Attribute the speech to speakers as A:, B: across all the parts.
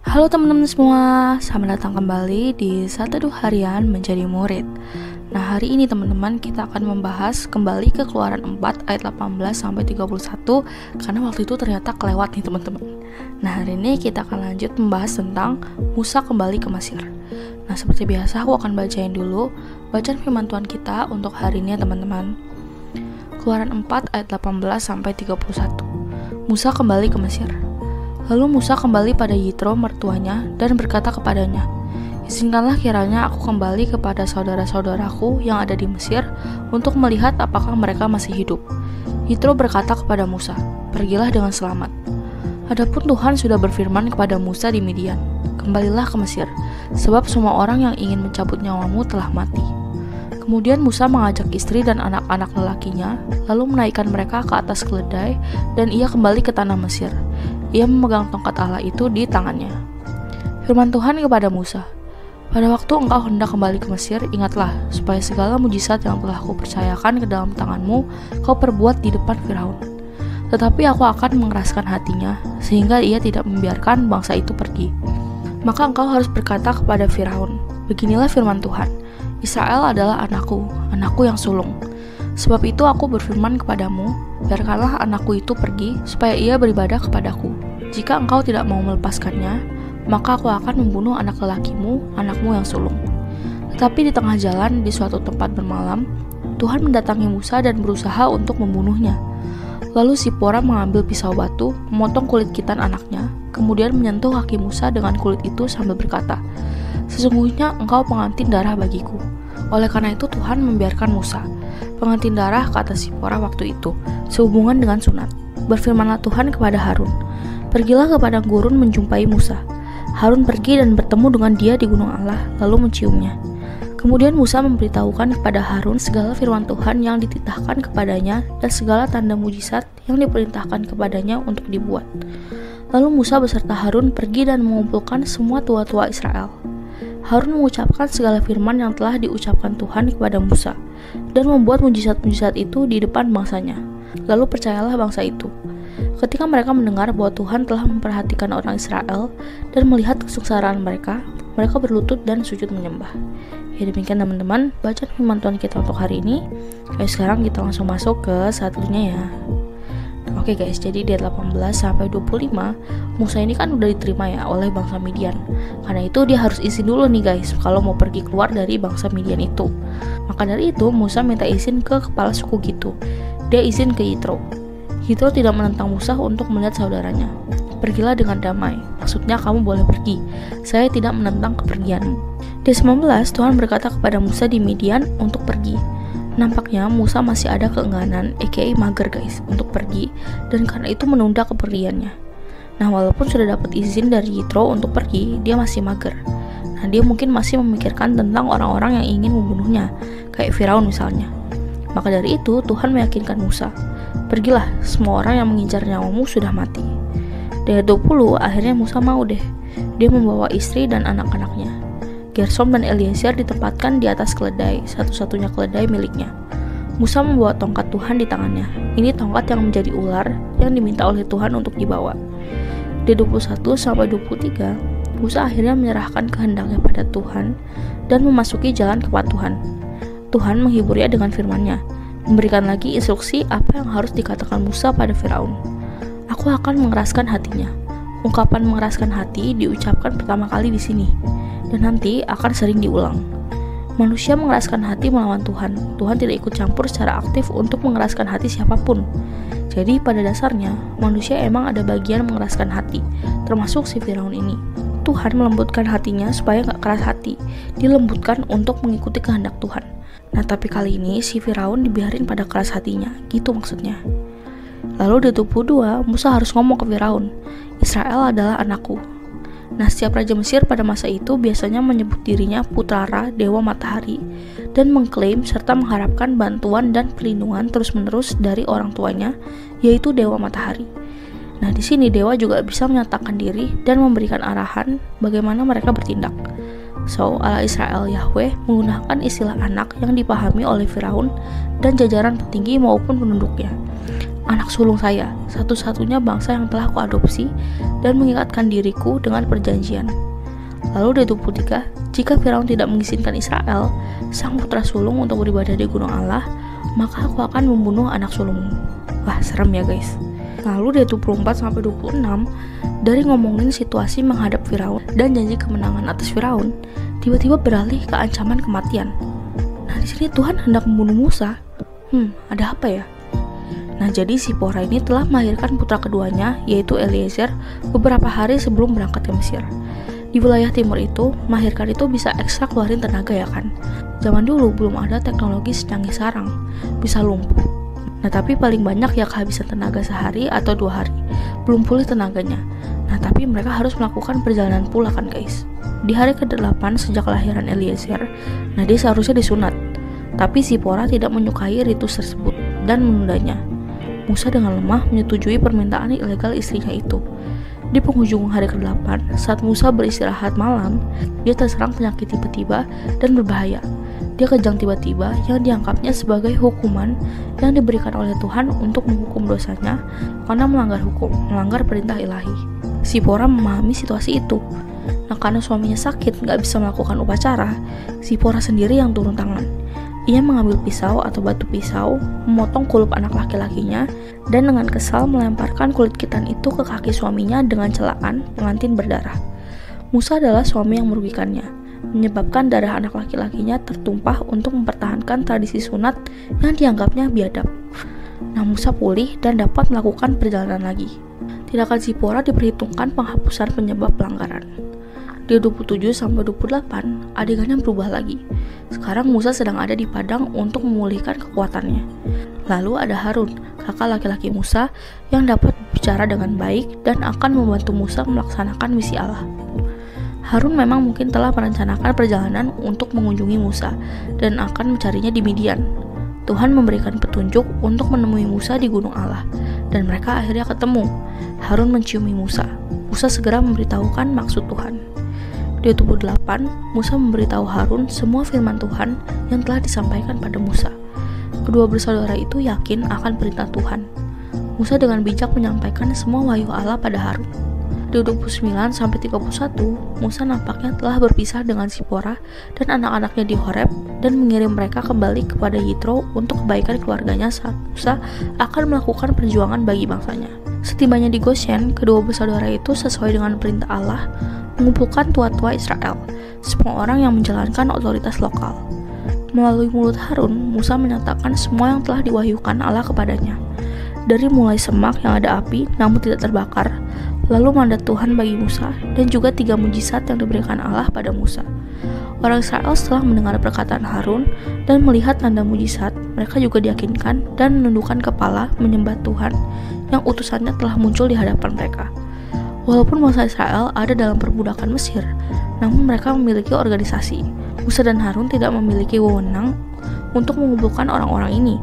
A: Halo teman-teman semua, selamat datang kembali di Satu Teduh Harian Menjadi Murid. Nah, hari ini teman-teman kita akan membahas kembali ke Keluaran 4 ayat 18 sampai 31 karena waktu itu ternyata kelewat nih teman-teman. Nah, hari ini kita akan lanjut membahas tentang Musa kembali ke Mesir. Nah, seperti biasa aku akan bacain dulu bacaan firman Tuhan kita untuk hari ini ya teman-teman. Keluaran 4 ayat 18 sampai 31. Musa kembali ke Mesir. Lalu Musa kembali pada Yitro mertuanya dan berkata kepadanya, "Izinkanlah kiranya aku kembali kepada saudara-saudaraku yang ada di Mesir untuk melihat apakah mereka masih hidup." Yitro berkata kepada Musa, "Pergilah dengan selamat." Adapun Tuhan sudah berfirman kepada Musa di Midian, "Kembalilah ke Mesir, sebab semua orang yang ingin mencabut nyawamu telah mati." Kemudian Musa mengajak istri dan anak-anak lelakinya, lalu menaikkan mereka ke atas keledai, dan ia kembali ke tanah Mesir. Ia memegang tongkat Allah itu di tangannya. Firman Tuhan kepada Musa, "Pada waktu engkau hendak kembali ke Mesir, ingatlah, supaya segala mujizat yang telah kupercayakan ke dalam tanganmu, kau perbuat di depan Firaun. Tetapi aku akan mengeraskan hatinya, sehingga ia tidak membiarkan bangsa itu pergi. Maka engkau harus berkata kepada Firaun, beginilah firman Tuhan, Israel adalah anakku yang sulung. Sebab itu aku berfirman kepadamu, biarkanlah anakku itu pergi, supaya ia beribadah kepadaku. Jika engkau tidak mau melepaskannya, maka aku akan membunuh anak lelakimu, anakmu yang sulung." Tetapi di tengah jalan, di suatu tempat bermalam, Tuhan mendatangi Musa dan berusaha untuk membunuhnya. Lalu Sipora mengambil pisau batu, memotong kulit khitan anaknya, kemudian menyentuh kaki Musa dengan kulit itu sambil berkata, "Sesungguhnya engkau pengantin darah bagiku." Oleh karena itu Tuhan membiarkan Musa, pengantin darah, ke atas Sipora waktu itu, sehubungan dengan sunat. Berfirmanlah Tuhan kepada Harun, "Pergilah ke padang gurun menjumpai Musa." Harun pergi dan bertemu dengan dia di gunung Allah, lalu menciumnya. Kemudian Musa memberitahukan kepada Harun segala firman Tuhan yang dititahkan kepadanya dan segala tanda mujizat yang diperintahkan kepadanya untuk dibuat. Lalu Musa beserta Harun pergi dan mengumpulkan semua tua-tua Israel. Harun mengucapkan segala firman yang telah diucapkan Tuhan kepada Musa dan membuat mujizat-mujizat itu di depan bangsanya. Lalu percayalah bangsa itu. Ketika mereka mendengar bahwa Tuhan telah memperhatikan orang Israel dan melihat kesengsaraan mereka, mereka berlutut dan sujud menyembah. Ya, demikian teman-teman bacaan firman Tuhan kita untuk hari ini. Sekarang kita langsung masuk ke satunya ya. Oke guys, jadi di 18 sampai 25 Musa ini kan udah diterima ya oleh bangsa Midian. Karena itu dia harus izin dulu nih guys kalau mau pergi keluar dari bangsa Midian itu. Maka dari itu Musa minta izin ke kepala suku gitu. Dia izin ke Yitro. Yitro tidak menentang Musa untuk melihat saudaranya. "Pergilah dengan damai, maksudnya kamu boleh pergi. Saya tidak menentang kepergianmu." Di 19 Tuhan berkata kepada Musa di Midian untuk pergi. Nampaknya Musa masih ada keengganan, aka mager guys, untuk pergi, dan karena itu menunda kepergiannya. Nah, walaupun sudah dapat izin dari Yitro untuk pergi, dia masih mager. Nah, dia mungkin masih memikirkan tentang orang-orang yang ingin membunuhnya, kayak Firaun misalnya. Maka dari itu, Tuhan meyakinkan Musa, "Pergilah, semua orang yang mengincar nyawamu sudah mati." Di ayat 20, akhirnya Musa mau deh. Dia membawa istri dan anak-anaknya. Gersom dan Eliezer ditempatkan di atas keledai, satu-satunya keledai miliknya. Musa membawa tongkat Tuhan di tangannya. Ini tongkat yang menjadi ular yang diminta oleh Tuhan untuk dibawa. Di 21 sampai 23, Musa akhirnya menyerahkan kehendaknya pada Tuhan dan memasuki jalan kepatuhan. Tuhan menghiburnya dengan firman-Nya, memberikan lagi instruksi apa yang harus dikatakan Musa pada Firaun. "Aku akan mengeraskan hatinya." Ungkapan mengeraskan hati diucapkan pertama kali di sini, dan nanti akan sering diulang. Manusia mengeraskan hati melawan Tuhan. Tuhan tidak ikut campur secara aktif untuk mengeraskan hati siapapun. Jadi pada dasarnya, manusia emang ada bagian mengeraskan hati, termasuk si Firaun ini. Tuhan melembutkan hatinya supaya gak keras hati, dilembutkan untuk mengikuti kehendak Tuhan. Nah, tapi kali ini si Firaun dibiarin pada keras hatinya, gitu maksudnya. Lalu di 22, Musa harus ngomong ke Firaun, "Israel adalah anakku." Nah, setiap raja Mesir pada masa itu biasanya menyebut dirinya putra Ra, dewa matahari, dan mengklaim serta mengharapkan bantuan dan perlindungan terus-menerus dari orang tuanya, yaitu dewa matahari. Nah, di sini dewa juga bisa menyatakan diri dan memberikan arahan bagaimana mereka bertindak. So, Allah Israel Yahweh menggunakan istilah anak yang dipahami oleh Firaun dan jajaran petinggi maupun penduduknya. anak sulung saya, satu-satunya bangsa yang telah kuadopsi dan mengikatkan diriku dengan perjanjian. Lalu ayat 23, jika Firaun tidak mengizinkan Israel, sang putra sulung untuk beribadah di gunung Allah, maka aku akan membunuh anak sulungmu. Wah, serem ya guys. Lalu ayat 24-26, dari ngomongin situasi menghadap Firaun dan janji kemenangan atas Firaun, tiba-tiba beralih ke ancaman kematian. Nah, di sini Tuhan hendak membunuh Musa. Ada apa ya? Nah, jadi Zipora ini telah melahirkan putra keduanya, yaitu Eliezer, beberapa hari sebelum berangkat ke Mesir. Di wilayah timur itu, melahirkan itu bisa ekstra keluarin tenaga ya kan? Zaman dulu belum ada teknologi secanggih sekarang, bisa lumpuh. Nah, tapi paling banyak ya kehabisan tenaga sehari atau 2 hari, belum pulih tenaganya. Nah, tapi mereka harus melakukan perjalanan pula kan guys. Di hari ke-8 sejak kelahiran Eliezer, nah dia seharusnya disunat. Tapi Zipora tidak menyukai ritus tersebut dan menundanya. Musa dengan lemah menyetujui permintaan ilegal istrinya itu. Di penghujung hari ke-8, saat Musa beristirahat malam, dia terserang penyakit tiba-tiba dan berbahaya. Dia kejang tiba-tiba yang dianggapnya sebagai hukuman yang diberikan oleh Tuhan untuk menghukum dosanya karena melanggar hukum, melanggar perintah ilahi. Zipora memahami situasi itu. Nah, karena suaminya sakit, gak bisa melakukan upacara, Zipora sendiri yang turun tangan. Ia mengambil pisau atau batu pisau, memotong kulup anak laki-lakinya, dan dengan kesal melemparkan kulit khitan itu ke kaki suaminya dengan celaan pengantin berdarah. Musa adalah suami yang merugikannya, menyebabkan darah anak laki-lakinya tertumpah untuk mempertahankan tradisi sunat yang dianggapnya biadab. Nah, Musa pulih dan dapat melakukan perjalanan lagi. Tindakan Zipora diperhitungkan penghapusan penyebab pelanggaran. Di 27-28, adegannya berubah lagi. Sekarang Musa sedang ada di padang untuk memulihkan kekuatannya. Lalu ada Harun, kakak laki-laki Musa, yang dapat bicara dengan baik dan akan membantu Musa melaksanakan misi Allah. Harun memang mungkin telah merencanakan perjalanan untuk mengunjungi Musa dan akan mencarinya di Midian. Tuhan memberikan petunjuk untuk menemui Musa di gunung Allah, dan mereka akhirnya ketemu. Harun menciumi Musa. Musa segera memberitahukan maksud Tuhan. Di 28, Musa memberitahu Harun semua firman Tuhan yang telah disampaikan pada Musa. Kedua bersaudara itu yakin akan perintah Tuhan. Musa dengan bijak menyampaikan semua wahyu Allah pada Harun. Di 29-31, Musa nampaknya telah berpisah dengan Zipora dan anak-anaknya di Horeb dan mengirim mereka kembali kepada Yitro untuk kebaikan keluarganya saat Musa akan melakukan perjuangan bagi bangsanya. Setibanya di Goshen, kedua bersaudara itu sesuai dengan perintah Allah mengumpulkan tua-tua Israel, semua orang yang menjalankan otoritas lokal. Melalui mulut Harun, Musa menyatakan semua yang telah diwahyukan Allah kepadanya. Dari mulai semak yang ada api namun tidak terbakar, lalu mandat Tuhan bagi Musa, dan juga 3 mujizat yang diberikan Allah pada Musa. Orang Israel setelah mendengar perkataan Harun dan melihat tanda mujizat, mereka juga diyakinkan dan menundukkan kepala menyembah Tuhan yang utusannya telah muncul di hadapan mereka. Walaupun bangsa Israel ada dalam perbudakan Mesir, namun mereka memiliki organisasi. Musa dan Harun tidak memiliki wewenang untuk mengumpulkan orang-orang ini,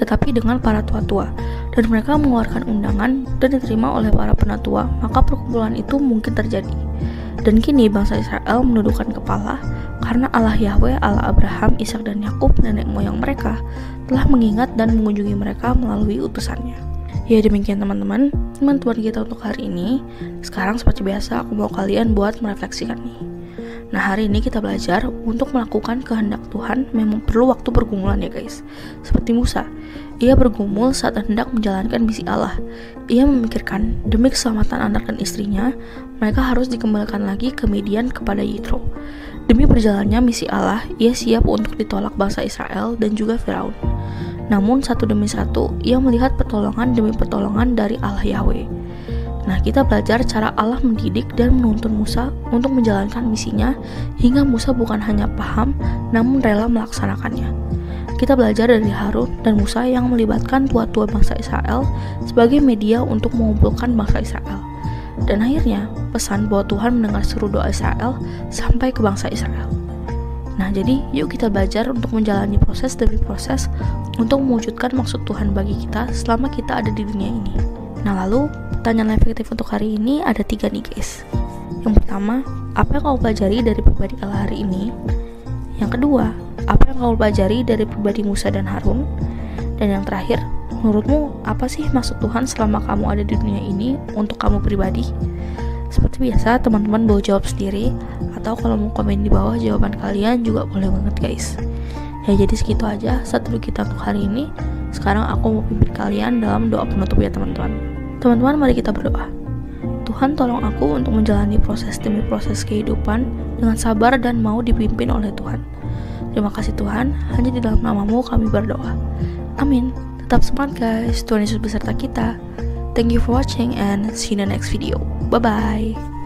A: tetapi dengan para tua-tua, dan mereka mengeluarkan undangan dan diterima oleh para penatua, maka perkumpulan itu mungkin terjadi. Dan kini bangsa Israel menundukkan kepala karena Allah Yahweh, Allah Abraham, Ishak dan Yakub, nenek moyang mereka, telah mengingat dan mengunjungi mereka melalui utusannya. Ya, demikian teman-teman kita untuk hari ini. Sekarang seperti biasa aku mau kalian buat merefleksikan nih. Nah, hari ini kita belajar untuk melakukan kehendak Tuhan memang perlu waktu pergumulan ya guys. Seperti Musa, ia bergumul saat hendak menjalankan misi Allah. Ia memikirkan demi keselamatan anak dan istrinya, mereka harus dikembalikan lagi ke Midian kepada Yitro. Demi berjalannya misi Allah, ia siap untuk ditolak bangsa Israel dan juga Firaun. Namun satu demi satu, ia melihat pertolongan demi pertolongan dari Allah Yahweh. Nah, kita belajar cara Allah mendidik dan menuntun Musa untuk menjalankan misinya, hingga Musa bukan hanya paham, namun rela melaksanakannya. Kita belajar dari Harun dan Musa yang melibatkan tua-tua bangsa Israel sebagai media untuk mengumpulkan bangsa Israel. Dan akhirnya, pesan bahwa Tuhan mendengar seru doa Israel sampai ke bangsa Israel. Nah, jadi yuk kita belajar untuk menjalani proses demi proses untuk mewujudkan maksud Tuhan bagi kita selama kita ada di dunia ini. Nah, lalu pertanyaan efektif untuk hari ini ada 3 nih guys. Yang pertama, apa yang kamu pelajari dari pribadi Allah hari ini? Yang kedua, apa yang kamu pelajari dari pribadi Musa dan Harun? Dan yang terakhir, Menurutmu apa sih maksud Tuhan selama kamu ada di dunia ini untuk kamu pribadi? Seperti biasa, teman-teman boleh jawab sendiri, atau kalau mau komen di bawah jawaban kalian juga boleh banget guys. Ya jadi segitu aja satu kita untuk hari ini. Sekarang aku mau pimpin kalian dalam doa penutup ya teman-teman. Teman-teman, mari kita berdoa. Tuhan, tolong aku untuk menjalani proses demi proses kehidupan dengan sabar dan mau dipimpin oleh Tuhan. Terima kasih Tuhan, hanya di dalam nama-Mu kami berdoa. Amin. Tetap semangat guys, Tuhan Yesus beserta kita. Thank you for watching and see you in the next video. Bye-bye.